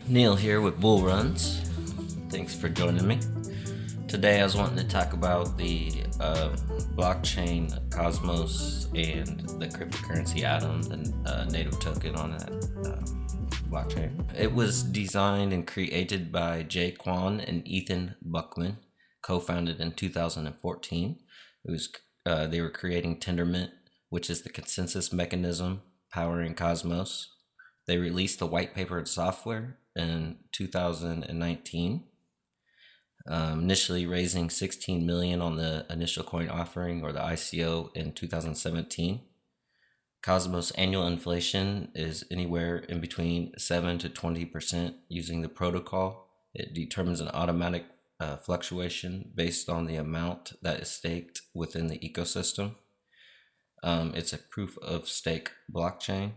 Neil here with Bull Runs. Thanks for joining me. Today I was wanting to talk about the blockchain Cosmos and the cryptocurrency Atom, the native token on that blockchain. It was designed and created by Jay Kwan and Ethan Buckman, co-founded in 2014. They were creating Tinder, which is the consensus mechanism powering Cosmos. They released the white paper and software in 2019, initially raising 16 million on the initial coin offering, or the ICO, in 2017. Cosmos annual inflation is anywhere in between 7 to 20% using the protocol. It determines an automatic fluctuation based on the amount that is staked within the ecosystem. It's a proof of stake blockchain.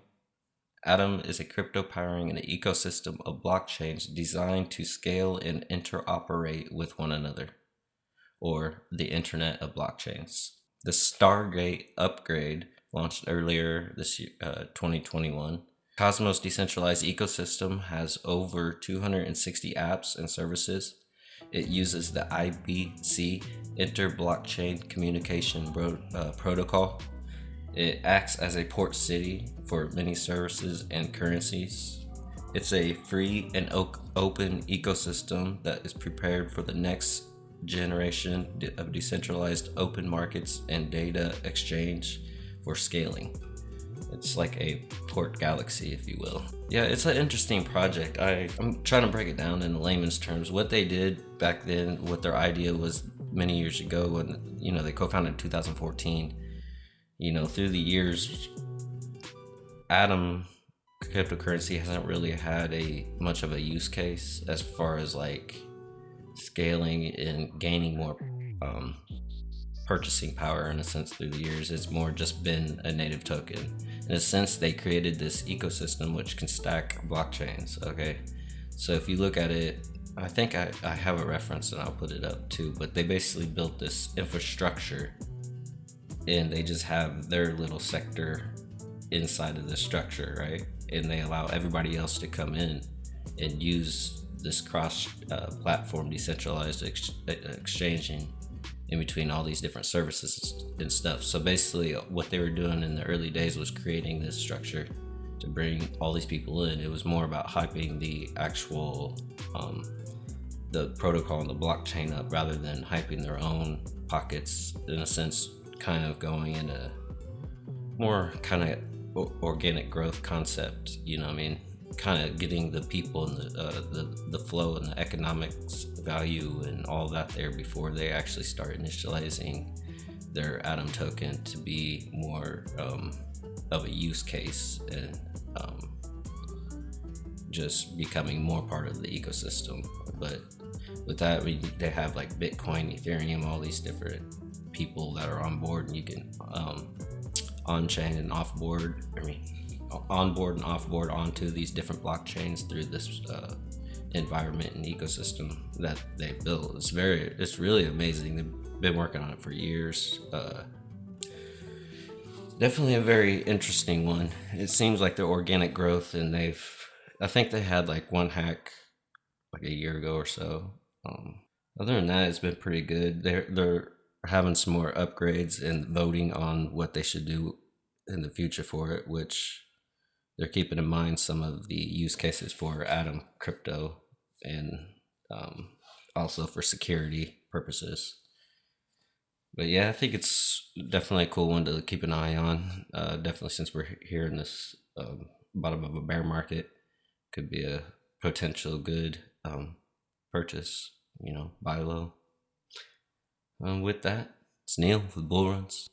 Atom is a crypto powering an ecosystem of blockchains designed to scale and interoperate with one another, or the Internet of Blockchains. The Stargate upgrade launched earlier this year, 2021. Cosmos decentralized ecosystem has over 260 apps and services. It uses the IBC inter-blockchain communication protocol. It acts as a port city for many services and currencies. It's a free and open ecosystem that is prepared for the next generation of decentralized open markets and data exchange for scaling. It's like a port galaxy, if you will. Yeah, it's an interesting project. I'm trying to break it down in layman's terms. What they did back then, what their idea was many years ago when, they co-founded in 2014. Through the years, Atom cryptocurrency hasn't really had much of a use case as far as like scaling and gaining more purchasing power. In a sense, through the years, it's more just been a native token. In a sense, they created this ecosystem which can stack blockchains. Okay, so if you look at it, I think I have a reference and I'll put it up too, but they basically built this infrastructure and they just have their little sector inside of the structure, right? And they allow everybody else to come in and use this cross platform decentralized exchanging in between all these different services and stuff. So basically what they were doing in the early days was creating this structure to bring all these people in. It was more about hyping the actual the protocol and the blockchain up rather than hyping their own pockets, in a sense, kind of going in a more kind of organic growth concept, kind of getting the people and the flow and the economics value and all that there before they actually start initializing their Atom token to be more of a use case and just becoming more part of the ecosystem. But with that, they have like Bitcoin, Ethereum, all these different people that are on board, and you can on-chain and off-board, onboard and off-board onto these different blockchains through this environment and ecosystem that they built. It's really amazing. They've been working on it for years. Definitely a very interesting one. It seems like their organic growth, and I think they had like one hack like a year ago or so. Other than that, it's been pretty good. They're having some more upgrades and voting on what they should do in the future for it, which they're keeping in mind some of the use cases for Atom crypto and also for security purposes. But yeah, I think it's definitely a cool one to keep an eye on. Definitely, since we're here in this bottom of a bear market, could be a potential good purchase. Buy low. With that, it's Neil with Bull Runs.